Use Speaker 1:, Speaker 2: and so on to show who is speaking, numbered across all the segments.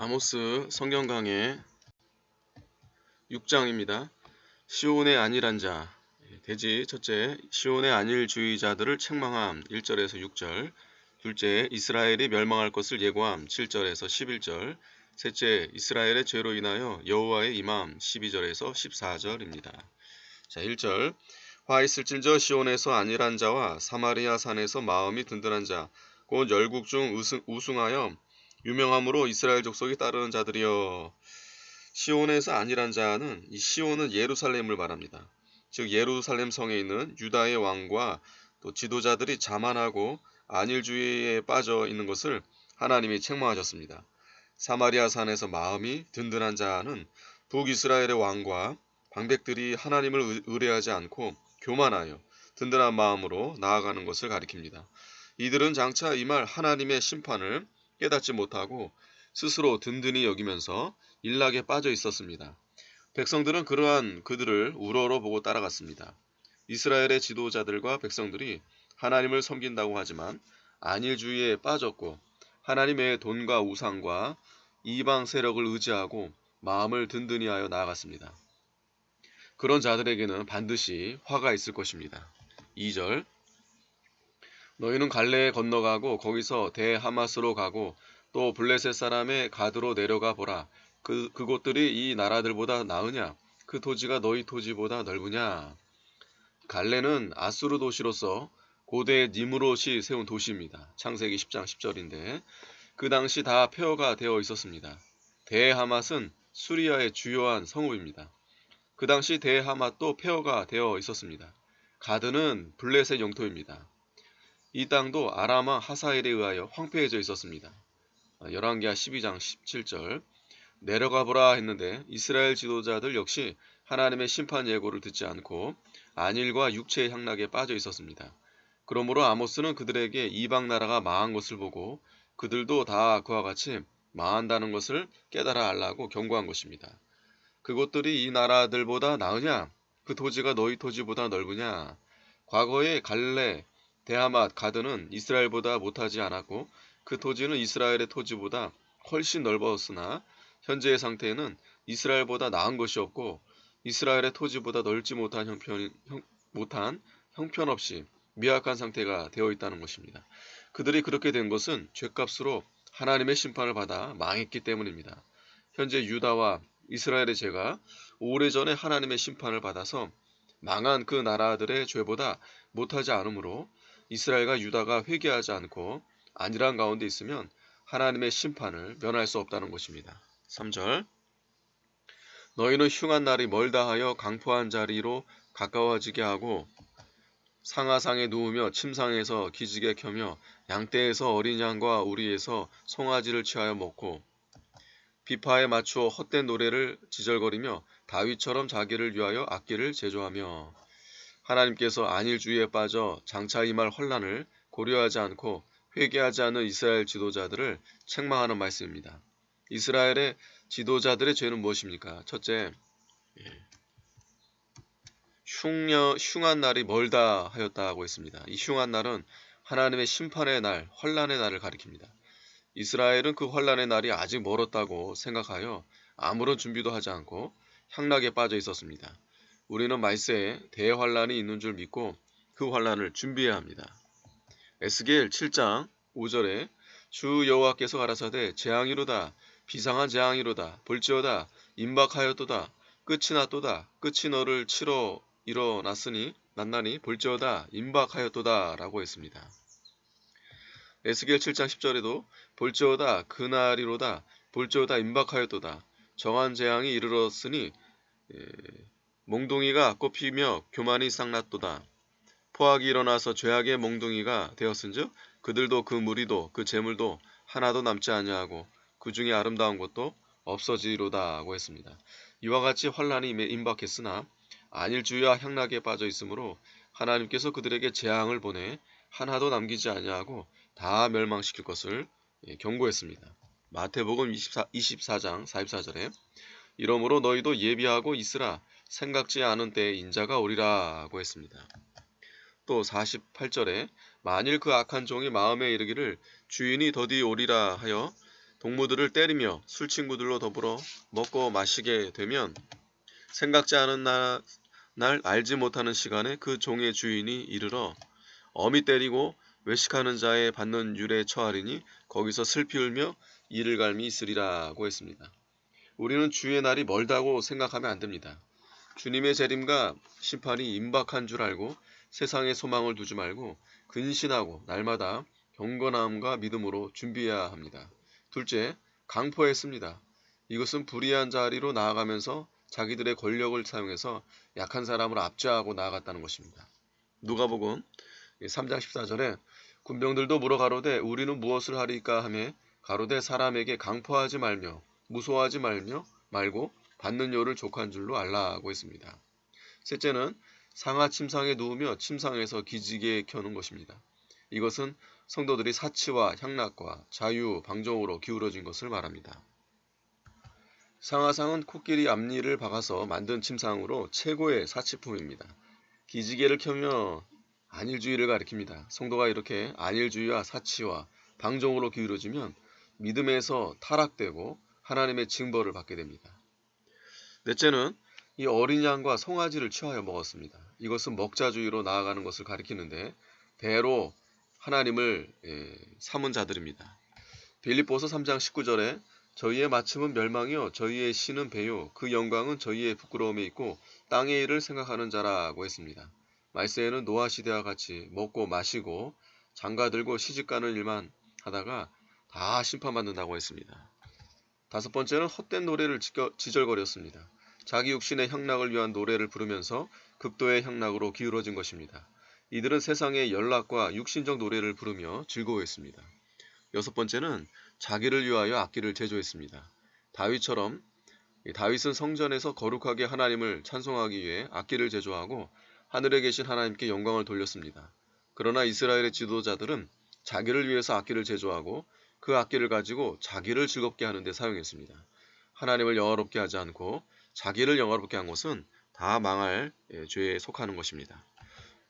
Speaker 1: 아모스 성경 강해 6장입니다. 시온의 안일한 자. 대지 첫째, 시온의 안일주의자들을 책망함 1절에서 6절. 둘째, 이스라엘이 멸망할 것을 예고함 7절에서 11절. 셋째, 이스라엘의 죄로 인하여 여호와의 임함 12절에서 14절입니다. 자, 1절. 화 있을진저 시온에서 안일한 자와 사마리아 산에서 마음이 든든한 자, 곧 열국 중 우승하여 유명함으로 이스라엘 족속이 따르는 자들이여. 시온에서 안일한 자는, 이 시온은 예루살렘을 말합니다. 즉 예루살렘 성에 있는 유다의 왕과 또 지도자들이 자만하고 안일주의에 빠져 있는 것을 하나님이 책망하셨습니다. 사마리아 산에서 마음이 든든한 자는 북이스라엘의 왕과 방백들이 하나님을 의뢰하지 않고 교만하여 든든한 마음으로 나아가는 것을 가리킵니다. 이들은 장차 임할 하나님의 심판을 깨닫지 못하고 스스로 든든히 여기면서 일락에 빠져 있었습니다. 백성들은 그러한 그들을 우러러 보고 따라갔습니다. 이스라엘의 지도자들과 백성들이 하나님을 섬긴다고 하지만 안일주의에 빠졌고 하나님의 돈과 우상과 이방 세력을 의지하고 마음을 든든히 하여 나아갔습니다. 그런 자들에게는 반드시 화가 있을 것입니다. 2절. 너희는 갈레에 건너가고 거기서 대하마스로 가고 또 블레셋 사람의 가드로 내려가 보라. 그곳들이 이 나라들보다 나으냐? 그 토지가 너희 토지보다 넓으냐? 갈레는 아수르 도시로서 고대 니므롯이 세운 도시입니다. 창세기 10장 10절인데 그 당시 다 폐허가 되어 있었습니다. 대하맛은 수리아의 주요한 성읍입니다. 그 당시 대하맛도 폐허가 되어 있었습니다. 가드는 블레셋 영토입니다. 이 땅도 아람왕 하사엘에 의하여 황폐해져 있었습니다. 열왕기하 12장 17절. 내려가 보라 했는데 이스라엘 지도자들 역시 하나님의 심판 예고를 듣지 않고 안일과 육체의 향락에 빠져 있었습니다. 그러므로 아모스는 그들에게 이방 나라가 망한 것을 보고 그들도 다 그와 같이 망한다는 것을 깨달아 알라고 경고한 것입니다. 그곳들이 이 나라들보다 나으냐? 그 토지가 너희 토지보다 넓으냐? 과거의 갈레, 대하맛, 가드는 이스라엘보다 못하지 않았고 그 토지는 이스라엘의 토지보다 훨씬 넓었으나 현재의 상태에는 이스라엘보다 나은 것이 없고 이스라엘의 토지보다 넓지 못한 형편없이 미약한 상태가 되어 있다는 것입니다. 그들이 그렇게 된 것은 죄값으로 하나님의 심판을 받아 망했기 때문입니다. 현재 유다와 이스라엘의 죄가 오래전에 하나님의 심판을 받아서 망한 그 나라들의 죄보다 못하지 않으므로 이스라엘과 유다가 회개하지 않고 안일한 가운데 있으면 하나님의 심판을 면할 수 없다는 것입니다. 3절. 너희는 흉한 날이 멀다 하여 강포한 자리로 가까워지게 하고 상하상에 누우며 침상에서 기지개 켜며 양떼에서 어린 양과 우리에서 송아지를 취하여 먹고 비파에 맞추어 헛된 노래를 지절거리며 다윗처럼 자기를 위하여 악기를 제조하며. 하나님께서 안일주의에 빠져 장차 임할 환난을 고려하지 않고 회개하지 않는 이스라엘 지도자들을 책망하는 말씀입니다. 이스라엘의 지도자들의 죄는 무엇입니까? 첫째, 흉한 날이 멀다 하였다고 했습니다. 이 흉한 날은 하나님의 심판의 날, 환난의 날을 가리킵니다. 이스라엘은 그 환난의 날이 아직 멀었다고 생각하여 아무런 준비도 하지 않고 향락에 빠져 있었습니다. 우리는 말세에 대환란이 있는 줄 믿고 그 환란을 준비해야 합니다. 에스겔 7장 5절에 주 여호와께서 가라사대 재앙이로다 비상한 재앙이로다 볼지어다 임박하였도다 끝이 났도다 끝이 너를 치러 났나니 볼지어다 임박하였도다 라고 했습니다. 에스겔 7장 10절에도 볼지어다 그날이로다 볼지어다 임박하였도다 정한 재앙이 이르렀으니 몽둥이가 꽃피며 교만이 싹났도다. 포악이 일어나서 죄악의 몽둥이가 되었은즉 그들도 그 무리도 그 재물도 하나도 남지 아니하고 그 중에 아름다운 것도 없어지리로다고 했습니다. 이와 같이 환란이 임박했으나 안일주의와 향락에 빠져 있으므로 하나님께서 그들에게 재앙을 보내 하나도 남기지 아니하고 다 멸망시킬 것을 경고했습니다. 마태복음 24장 44절에 이러므로 너희도 예비하고 있으라 생각지 않은 때에 인자가 오리라 하고 했습니다. 또 48절에 만일 그 악한 종이 마음에 이르기를 주인이 더디 오리라 하여 동무들을 때리며 술 친구들로 더불어 먹고 마시게 되면 생각지 않은 날 알지 못하는 시간에 그 종의 주인이 이르러 엄히 때리고 외식하는 자의 받는 율에 처하리니 거기서 슬피 울며 이를 갈미 있으리라고 했습니다. 우리는 주의 날이 멀다고 생각하면 안 됩니다. 주님의 재림과 심판이 임박한 줄 알고 세상에 소망을 두지 말고 근신하고 날마다 경건함과 믿음으로 준비해야 합니다. 둘째, 강포했습니다. 이것은 불의한 자리로 나아가면서 자기들의 권력을 사용해서 약한 사람을 압제하고 나아갔다는 것입니다. 누가복음 3장 14절에 군병들도 물어 가로되 우리는 무엇을 하리까 하며 가로되 사람에게 강포하지 말며 무소하지 말고 받는 요를 족한 줄로 알라고 했습니다. 셋째는 상하 침상에 누우며 침상에서 기지개 켜는 것입니다. 이것은 성도들이 사치와 향락과 자유, 방종으로 기울어진 것을 말합니다. 상하상은 코끼리 앞니를 박아서 만든 침상으로 최고의 사치품입니다. 기지개를 켜며 안일주의를 가리킵니다. 성도가 이렇게 안일주의와 사치와 방종으로 기울어지면 믿음에서 타락되고 하나님의 징벌을 받게 됩니다. 넷째는 이 어린 양과 송아지를 취하여 먹었습니다. 이것은 먹자주의로 나아가는 것을 가리키는데 대로 하나님을 삼은 자들입니다. 빌립보서 3장 19절에 저희의 마침은 멸망이요 저희의 신은 배요 그 영광은 저희의 부끄러움에 있고 땅의 일을 생각하는 자라고 했습니다. 말세에는 노아 시대와 같이 먹고 마시고 장가들고 시집가는 일만 하다가 다 심판받는다고 했습니다. 다섯 번째는 헛된 노래를 지절거렸습니다. 자기 육신의 향락을 위한 노래를 부르면서 극도의 향락으로 기울어진 것입니다. 이들은 세상의 연락과 육신적 노래를 부르며 즐거워했습니다. 여섯 번째는 자기를 위하여 악기를 제조했습니다. 다윗은 성전에서 거룩하게 하나님을 찬송하기 위해 악기를 제조하고 하늘에 계신 하나님께 영광을 돌렸습니다. 그러나 이스라엘의 지도자들은 자기를 위해서 악기를 제조하고 그 악기를 가지고 자기를 즐겁게 하는 데 사용했습니다. 하나님을 영화롭게 하지 않고 자기를 영화롭게 한 것은 다 망할 죄에 속하는 것입니다.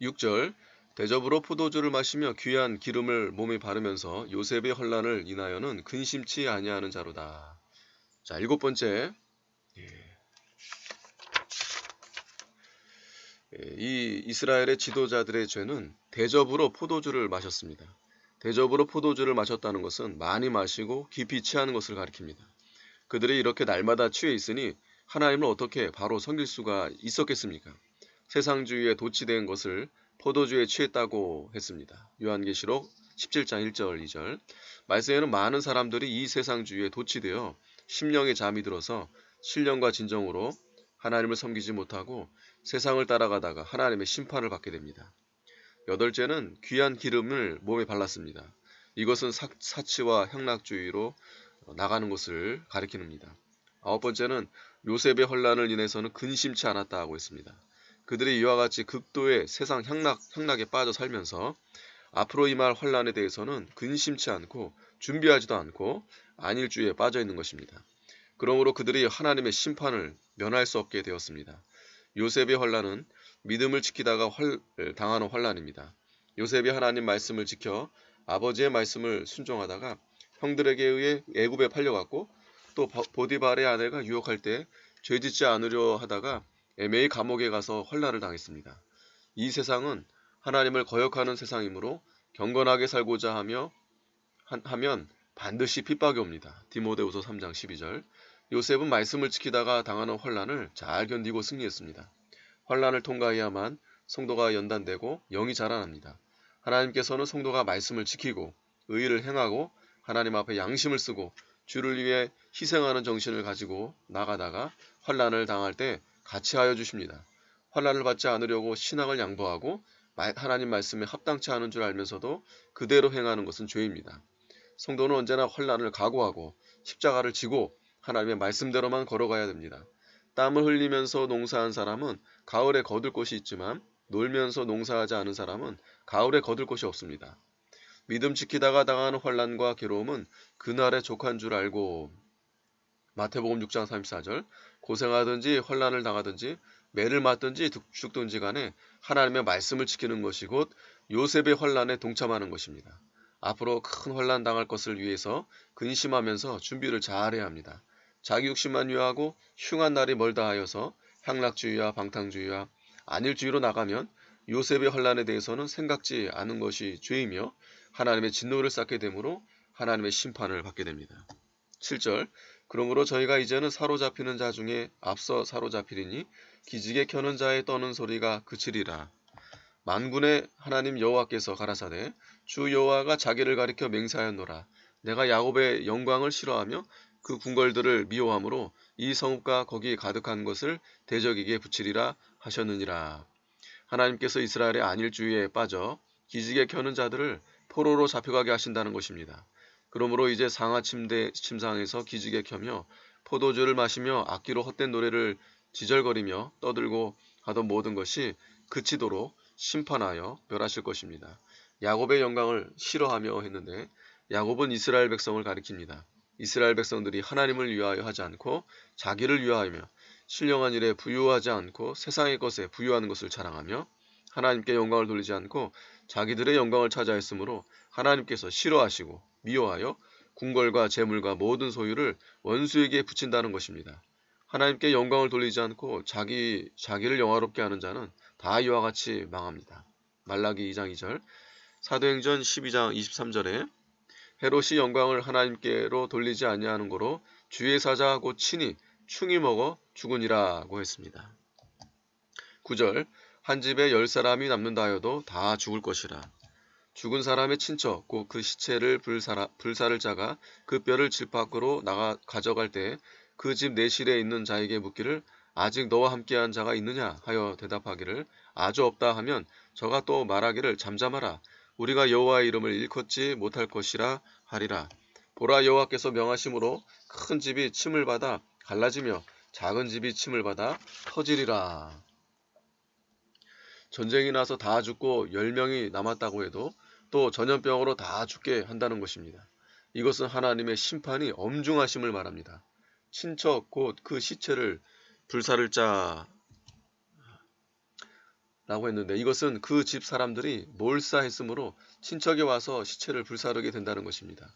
Speaker 1: 6절 대접으로 포도주를 마시며 귀한 기름을 몸에 바르면서 요셉의 혼란을 인하여는 근심치 아니하는 자로다. 자, 일곱 번째, 이 이스라엘의 지도자들의 죄는 대접으로 포도주를 마셨습니다. 대접으로 포도주를 마셨다는 것은 많이 마시고 깊이 취하는 것을 가리킵니다. 그들이 이렇게 날마다 취해 있으니 하나님을 어떻게 바로 섬길 수가 있었겠습니까? 세상주의에 도취된 것을 포도주에 취했다고 했습니다. 요한계시록 17장 1절 2절 말세에는 많은 사람들이 이 세상주의에 도취되어 심령에 잠이 들어서 신령과 진정으로 하나님을 섬기지 못하고 세상을 따라가다가 하나님의 심판을 받게 됩니다. 여덟째는 귀한 기름을 몸에 발랐습니다. 이것은 사치와 향락주의로 나가는 것을 가리킵니다. 아홉 번째는 요셉의 혼란을 인해서는 근심치 않았다고 했습니다. 그들이 이와 같이 극도의 세상 향락에 빠져 살면서 앞으로 임할 혼란에 대해서는 근심치 않고 준비하지도 않고 안일주의에 빠져 있는 것입니다. 그러므로 그들이 하나님의 심판을 면할 수 없게 되었습니다. 요셉의 혼란은 믿음을 지키다가 당하는 혼란입니다. 요셉이 하나님 말씀을 지켜 아버지의 말씀을 순종하다가 형들에게 의해 애굽에 팔려갔고 또 보디발의 아내가 유혹할 때 죄짓지 않으려 하다가 매일 감옥에 가서 혼란을 당했습니다. 이 세상은 하나님을 거역하는 세상이므로 경건하게 살고자 하면 반드시 핍박이 옵니다. 디모데후서 3장 12절 요셉은 말씀을 지키다가 당하는 혼란을 잘 견디고 승리했습니다. 혼란을 통과해야만 성도가 연단되고 영이 자라납니다. 하나님께서는 성도가 말씀을 지키고 의의를 행하고 하나님 앞에 양심을 쓰고 주를 위해 희생하는 정신을 가지고 나가다가 혼란을 당할 때 같이 하여 주십니다. 혼란을 받지 않으려고 신앙을 양보하고 하나님 말씀에 합당치 않은 줄 알면서도 그대로 행하는 것은 죄입니다. 성도는 언제나 혼란을 각오하고 십자가를 지고 하나님의 말씀대로만 걸어가야 됩니다. 땀을 흘리면서 농사한 사람은 가을에 거둘 곳이 있지만 놀면서 농사하지 않은 사람은 가을에 거둘 곳이 없습니다. 믿음 지키다가 당하는 혼란과 괴로움은 그날의 족한 줄 알고 마태복음 6장 34절 고생하든지 혼란을 당하든지 매를 맞든지 죽든지 간에 하나님의 말씀을 지키는 것이 곧 요셉의 혼란에 동참하는 것입니다. 앞으로 큰 환난 당할 것을 위해서 근심하면서 준비를 잘해야 합니다. 자기 욕심만 위하고 흉한 날이 멀다 하여서 향락주의와 방탕주의와 안일주의로 나가면 요셉의 환난에 대해서는 생각지 않은 것이 죄이며 하나님의 진노를 쌓게 되므로 하나님의 심판을 받게 됩니다. 7절 그러므로 저희가 이제는 사로잡히는 자 중에 앞서 사로잡히리니 기지개 켜는 자의 떠는 소리가 그치리라. 만군의 하나님 여호와께서 가라사대 주 여호와가 자기를 가리켜 맹세하였노라. 내가 야곱의 영광을 싫어하며 그 궁궐들을 미워하므로 이 성읍과 거기 가득한 것을 대적에게 붙이리라 하셨느니라. 하나님께서 이스라엘의 안일주의에 빠져 기지개 켜는 자들을 포로로 잡혀가게 하신다는 것입니다. 그러므로 이제 상하 침상에서 기지개 켜며 포도주를 마시며 악기로 헛된 노래를 지절거리며 떠들고 하던 모든 것이 그치도록 심판하여 멸하실 것입니다. 야곱의 영광을 싫어하며 했는데 야곱은 이스라엘 백성을 가리킵니다. 이스라엘 백성들이 하나님을 위하여 하지 않고 자기를 위하여 신령한 일에 부유하지 않고 세상의 것에 부유하는 것을 자랑하며 하나님께 영광을 돌리지 않고 자기들의 영광을 찾아 했으므로 하나님께서 싫어하시고 미워하여 궁궐과 재물과 모든 소유를 원수에게 붙인다는 것입니다. 하나님께 영광을 돌리지 않고 자기를 영화롭게 하는 자는 다 이와 같이 망합니다. 말라기 2장 2절 사도행전 12장 23절에 헤롯이 영광을 하나님께로 돌리지 아니하는 고로 주의 사자 곧 친히 충이 먹어 죽으니라고 했습니다. 9절 한 집에 10사람이 남는다 하여도 다 죽을 것이라. 죽은 사람의 친척 곧 그 시체를 불사를 자가 그 뼈를 집 밖으로 가져갈 때 그 집 내실에 있는 자에게 묻기를 아직 너와 함께한 자가 있느냐 하여 대답하기를 아주 없다 하면 저가 또 말하기를 잠잠하라. 우리가 여호와의 이름을 일컫지 못할 것이라 하리라. 보라 여호와께서 명하심으로 큰 집이 침을 받아 갈라지며 작은 집이 침을 받아 터지리라. 전쟁이 나서 다 죽고 10명이 남았다고 해도 또 전염병으로 다 죽게 한다는 것입니다. 이것은 하나님의 심판이 엄중하심을 말합니다. 친척 곧 그 시체를 불사를 자라고 했는데 이것은 그 집 사람들이 몰사했으므로 친척이 와서 시체를 불사르게 된다는 것입니다.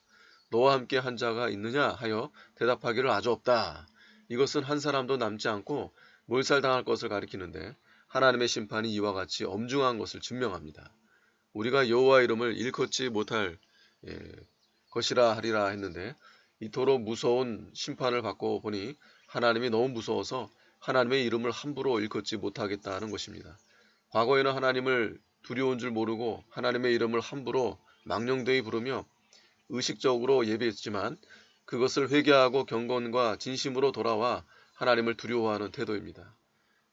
Speaker 1: 너와 함께 한 자가 있느냐 하여 대답하기를 아주 없다. 이것은 한 사람도 남지 않고 몰살당할 것을 가리키는데 하나님의 심판이 이와 같이 엄중한 것을 증명합니다. 우리가 여호와 이름을 일컫지 못할 것이라 하리라 했는데 이토록 무서운 심판을 받고 보니 하나님이 너무 무서워서 하나님의 이름을 함부로 일컫지 못하겠다는 것입니다. 과거에는 하나님을 두려운 줄 모르고 하나님의 이름을 함부로 망령되이 부르며 의식적으로 예배했지만 그것을 회개하고 경건과 진심으로 돌아와 하나님을 두려워하는 태도입니다.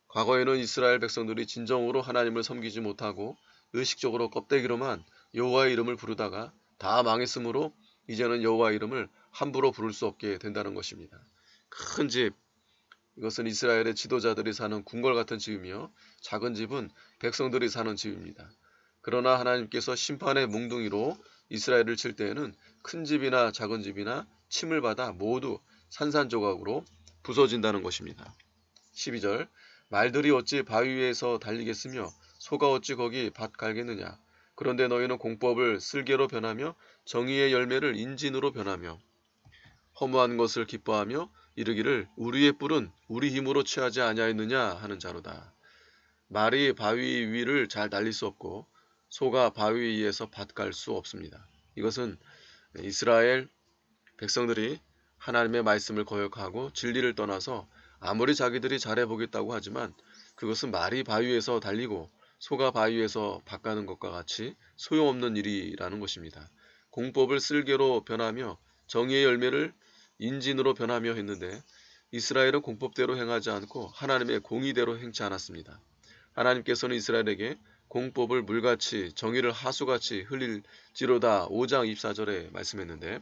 Speaker 1: 과거에는 이스라엘 백성들이 진정으로 하나님을 섬기지 못하고 의식적으로 껍데기로만 여호와의 이름을 부르다가 다 망했으므로 이제는 여호와의 이름을 함부로 부를 수 없게 된다는 것입니다. 큰 집, 이것은 이스라엘의 지도자들이 사는 궁궐 같은 집이며 작은 집은 백성들이 사는 집입니다. 그러나 하나님께서 심판의 몽둥이로 이스라엘을 칠 때에는 큰 집이나 작은 집이나 침을 받아 모두 산산조각으로 부서진다는 것입니다. 12절 말들이 어찌 바위 위에서 달리겠으며 소가 어찌 거기 밭 갈겠느냐. 그런데 너희는 공법을 쓸개로 변하며 정의의 열매를 인진으로 변하며 허무한 것을 기뻐하며 이르기를 우리의 뿔은 우리 힘으로 취하지 아니하였느냐 하는 자로다. 말이 바위 위를 잘 달릴 수 없고 소가 바위 위에서 밭 갈 수 없습니다. 이것은 이스라엘 백성들이 하나님의 말씀을 거역하고 진리를 떠나서 아무리 자기들이 잘해보겠다고 하지만 그것은 말이 바위에서 달리고 소가 바위에서 밭 가는 것과 같이 소용없는 일이라는 것입니다. 공법을 쓸개로 변하며 정의의 열매를 인진으로 변하며 했는데 이스라엘은 공법대로 행하지 않고 하나님의 공의대로 행치 않았습니다. 하나님께서는 이스라엘에게 공법을 물같이 정의를 하수같이 흘릴지로다 5장 24절에 말씀했는데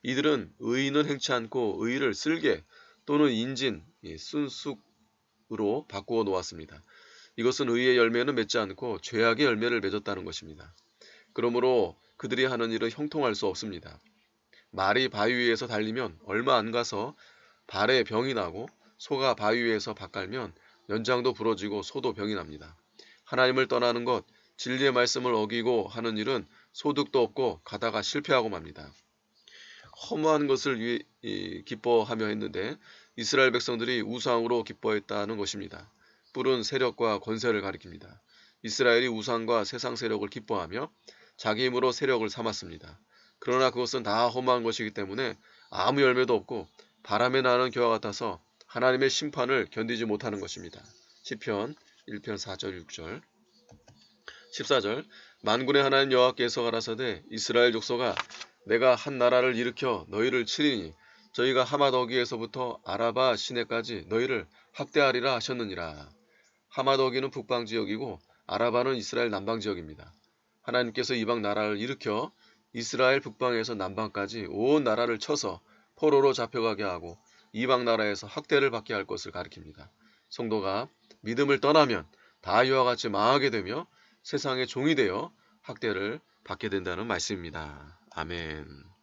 Speaker 1: 이들은 의인은 행치 않고 의를 쓸개 또는 인진, 순쑥으로 바꾸어 놓았습니다. 이것은 의의 열매는 맺지 않고 죄악의 열매를 맺었다는 것입니다. 그러므로 그들이 하는 일은 형통할 수 없습니다. 말이 바위 위에서 달리면 얼마 안 가서 발에 병이 나고 소가 바위 위에서 밭 갈면 연장도 부러지고 소도 병이 납니다. 하나님을 떠나는 것, 진리의 말씀을 어기고 하는 일은 소득도 없고 가다가 실패하고 맙니다. 허무한 것을 기뻐하며 했는데 이스라엘 백성들이 우상으로 기뻐했다는 것입니다. 뿔은 세력과 권세를 가리킵니다. 이스라엘이 우상과 세상 세력을 기뻐하며 자기 힘으로 세력을 삼았습니다. 그러나 그것은 다 허무한 것이기 때문에 아무 열매도 없고 바람에 나는 겨와 같아서 하나님의 심판을 견디지 못하는 것입니다. 시편 1편 4절 6절 14절 만군의 하나님 여호와께서 가라사대 이스라엘 족속아 내가 한 나라를 일으켜 너희를 치리니 저희가 하마더기에서부터 아라바 시내까지 너희를 학대하리라 하셨느니라. 하마더기는 북방지역이고 아라바는 이스라엘 남방지역입니다. 하나님께서 이방 나라를 일으켜 이스라엘 북방에서 남방까지 온 나라를 쳐서 포로로 잡혀가게 하고 이방 나라에서 학대를 받게 할 것을 가리킵니다. 성도가 믿음을 떠나면 다 이와 같이 망하게 되며 세상의 종이 되어 학대를 받게 된다는 말씀입니다. 아멘.